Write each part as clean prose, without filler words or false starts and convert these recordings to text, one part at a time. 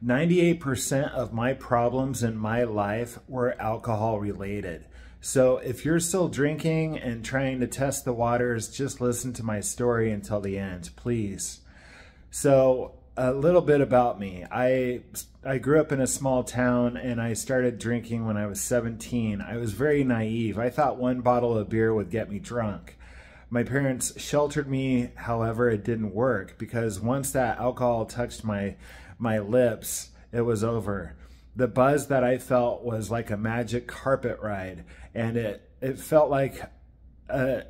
98% of my problems in my life were alcohol related. So if you're still drinking and trying to test the waters, just listen to my story until the end, please. So a little bit about me. I grew up in a small town and I started drinking when I was 17. I was very naive. I thought one bottle of beer would get me drunk. My parents sheltered me, however, it didn't work because once that alcohol touched my lips, it was over. The buzz that I felt was like a magic carpet ride, and it felt like I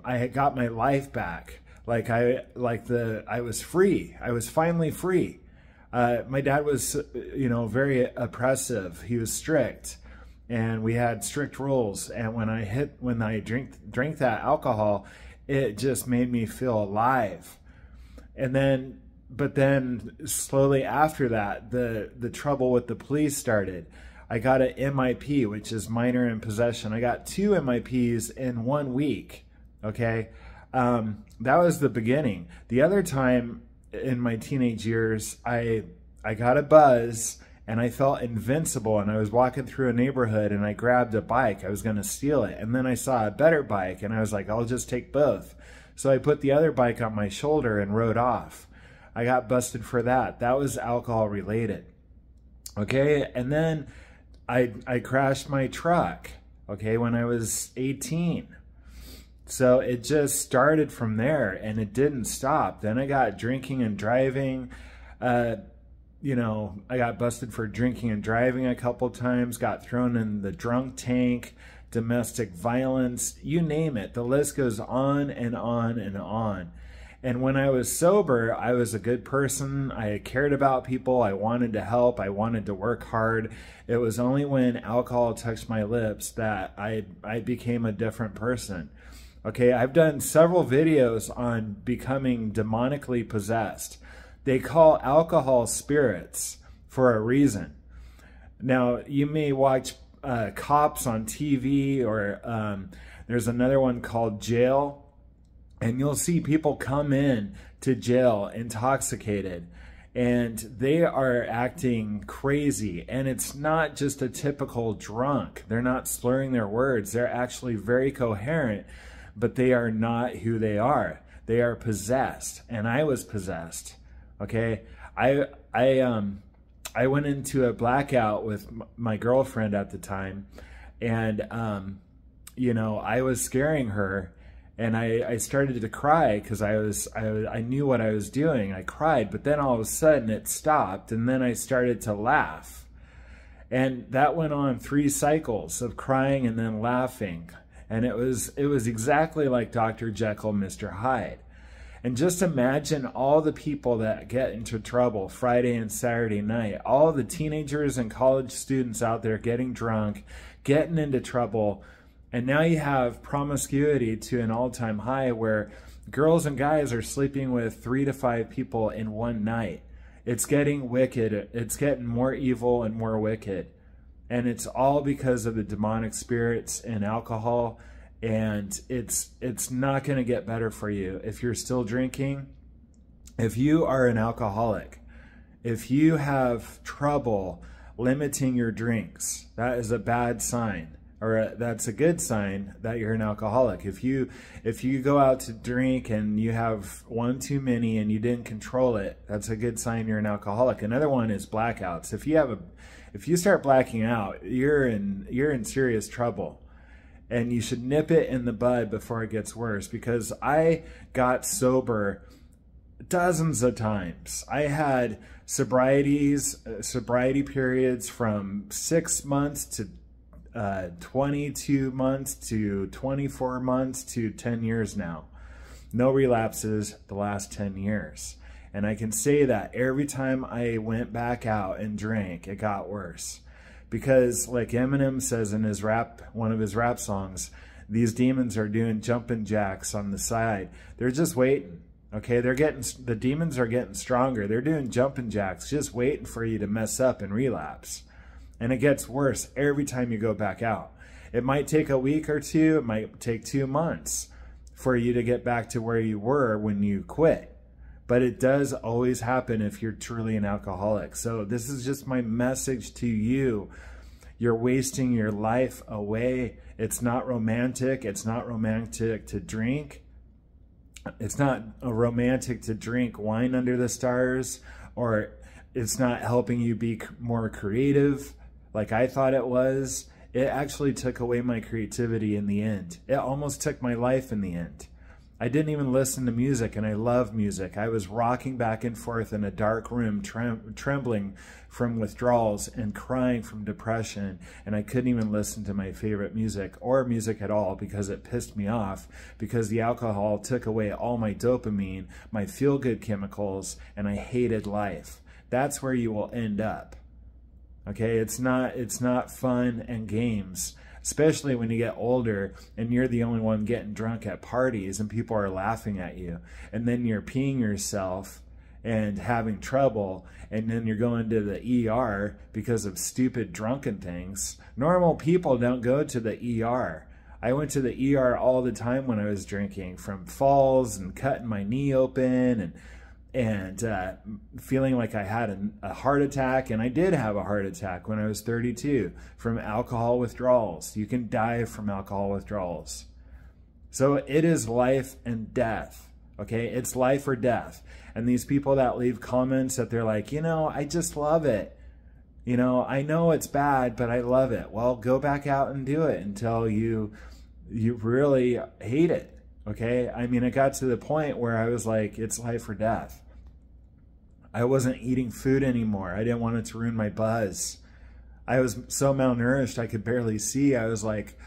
had got my life back. I was free. I was finally free. My dad was, very oppressive. He was strict, and we had strict rules. And when I drank that alcohol, it just made me feel alive. But then slowly after that, the trouble with the police started. I got an MIP, which is minor in possession. I got 2 MIPs in 1 week. Okay. That was the beginning. The other time in my teenage years, I got a buzz and I felt invincible, and I was walking through a neighborhood and I grabbed a bike. I was going to steal it. And then I saw a better bike and I was like, I'll just take both. So I put the other bike on my shoulder and rode off. I got busted for that. That was alcohol related. Okay. And then I crashed my truck. Okay. When I was 18. So it just started from there and it didn't stop. Then I got drinking and driving. I got busted for drinking and driving a couple times, got thrown in the drunk tank, domestic violence, you name it. The list goes on and on and on. And when I was sober, I was a good person. I cared about people. I wanted to help. I wanted to work hard. It was only when alcohol touched my lips that I became a different person. Okay, I've done several videos on becoming demonically possessed. They call alcohol spirits for a reason. Now, you may watch Cops on TV, or there's another one called Jail. And you'll see people come in to jail intoxicated and they are acting crazy. And it's not just a typical drunk. They're not slurring their words. They're actually very coherent, but they are not who they are. They are possessed. And I was possessed. Okay. I went into a blackout with my girlfriend at the time, and, I was scaring her. And I started to cry because I knew what I was doing. I cried, but then all of a sudden it stopped, and then I started to laugh. And that went on 3 cycles of crying and then laughing. And it was exactly like Dr. Jekyll, Mr. Hyde. And just imagine all the people that get into trouble Friday and Saturday night, all the teenagers and college students out there getting drunk, getting into trouble. And now you have promiscuity to an all-time high where girls and guys are sleeping with 3 to 5 people in one night. It's getting wicked. It's getting more evil and more wicked. And it's all because of the demonic spirits and alcohol. And it's not going to get better for you if you're still drinking. If you are an alcoholic, if you have trouble limiting your drinks, that is a bad sign. Or that's a good sign that you're an alcoholic. If you go out to drink and you have 1 too many and you didn't control it, that's a good sign you're an alcoholic. Another one is blackouts. If you start blacking out, you're in serious trouble. And you should nip it in the bud before it gets worse, because I got sober dozens of times. I had sobriety periods from 6 months to 22 months to 24 months to 10 years now. No relapses the last 10 years. And I can say that every time I went back out and drank, it got worse. Because like Eminem says in his one of his rap songs, these demons are doing jumping jacks on the side. They're just waiting. Okay, the demons are getting stronger. They're doing jumping jacks, just waiting for you to mess up and relapse. And it gets worse every time you go back out. It might take a week or 2. It might take 2 months for you to get back to where you were when you quit. But it does always happen if you're truly an alcoholic. So this is just my message to you. You're wasting your life away. It's not romantic. It's not romantic to drink. It's not romantic to drink wine under the stars, or it's not helping you be more creative like I thought it was. It actually took away my creativity in the end. It almost took my life in the end. I didn't even listen to music, and I love music. I was rocking back and forth in a dark room, trembling from withdrawals and crying from depression, and I couldn't even listen to my favorite music or music at all because it pissed me off, because the alcohol took away all my dopamine, my feel-good chemicals, and I hated life. That's where you will end up. Okay, it's not fun and games. Especially when you get older and you're the only one getting drunk at parties and people are laughing at you. And then you're peeing yourself and having trouble, and then you're going to the ER because of stupid drunken things. Normal people don't go to the ER. I went to the ER all the time when I was drinking, from falls and cutting my knee open and feeling like I had a heart attack. And I did have a heart attack when I was 32 from alcohol withdrawals. You can die from alcohol withdrawals. So it is life and death, okay? It's life or death. And these people that leave comments that they're like, you know, I just love it. You know, I know it's bad, but I love it. Well, go back out and do it until you really hate it. Okay, I mean, it got to the point where I was like, it's life or death. I wasn't eating food anymore. I didn't want it to ruin my buzz. I was so malnourished, I could barely see. I was like,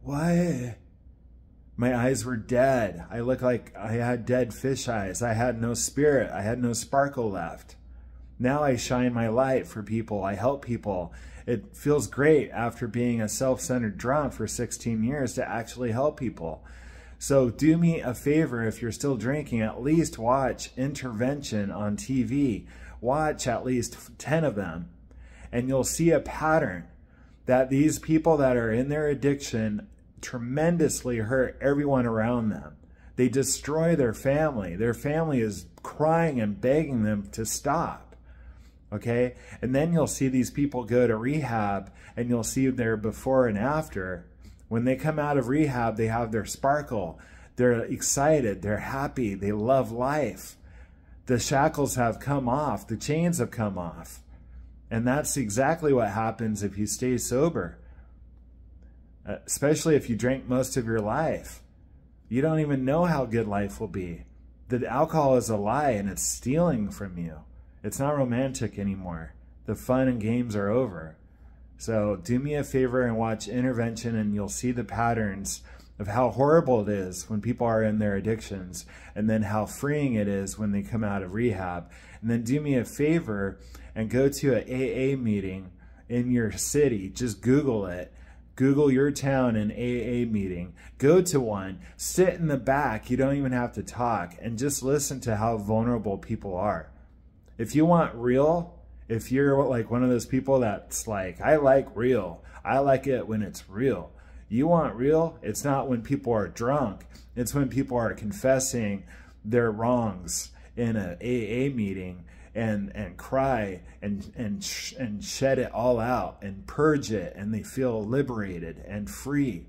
what? My eyes were dead. I looked like I had dead fish eyes. I had no spirit. I had no sparkle left. Now I shine my light for people. I help people. It feels great after being a self-centered drunk for 16 years to actually help people. So do me a favor, if you're still drinking, at least watch Intervention on TV. Watch at least 10 of them, and you'll see a pattern that these people that are in their addiction tremendously hurt everyone around them. They destroy their family. Their family is crying and begging them to stop. Okay? And then you'll see these people go to rehab, and you'll see their before and after. When they come out of rehab, they have their sparkle. They're excited. They're happy. They love life. The shackles have come off. The chains have come off. And that's exactly what happens if you stay sober. Especially if you drink most of your life. You don't even know how good life will be. The alcohol is a lie, and it's stealing from you. It's not romantic anymore. The fun and games are over. So do me a favor and watch Intervention, and you'll see the patterns of how horrible it is when people are in their addictions, and then how freeing it is when they come out of rehab. And then do me a favor and go to an AA meeting in your city. Just Google it. Google your town an AA meeting. Go to one. Sit in the back. You don't even have to talk. And just listen to how vulnerable people are. If you want real, if you're like one of those people that's like, I like real. I like it when it's real. You want real? It's not when people are drunk. It's when people are confessing their wrongs in an AA meeting and cry and shed it all out and purge it, and they feel liberated and free.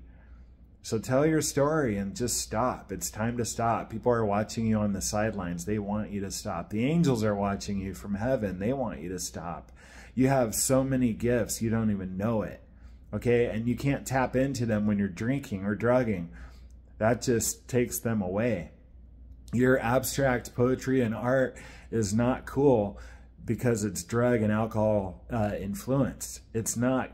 So tell your story and just stop. It's time to stop. People are watching you on the sidelines. They want you to stop. The angels are watching you from heaven. They want you to stop. You have so many gifts, you don't even know it. Okay? And you can't tap into them when you're drinking or drugging. That just takes them away. Your abstract poetry and art is not cool because it's drug and alcohol influenced. It's not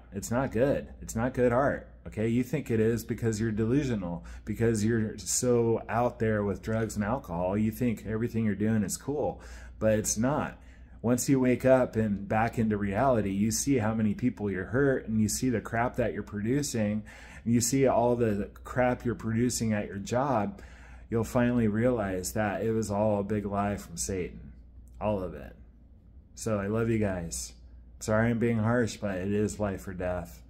good. It's not good art. Okay, you think it is because you're delusional, because you're so out there with drugs and alcohol. You think everything you're doing is cool, but it's not. Once you wake up and back into reality, you see how many people you're hurt, and you see the crap that you're producing, and you see all the crap you're producing at your job. You'll finally realize that it was all a big lie from Satan. All of it. So I love you guys. Sorry I'm being harsh, but it is life or death.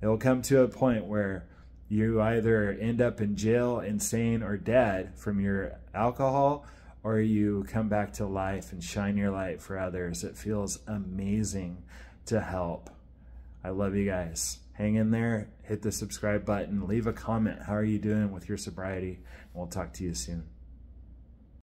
It will come to a point where you either end up in jail, insane, or dead from your alcohol, or you come back to life and shine your light for others. It feels amazing to help. I love you guys. Hang in there, hit the subscribe button, leave a comment. How are you doing with your sobriety? We'll talk to you soon.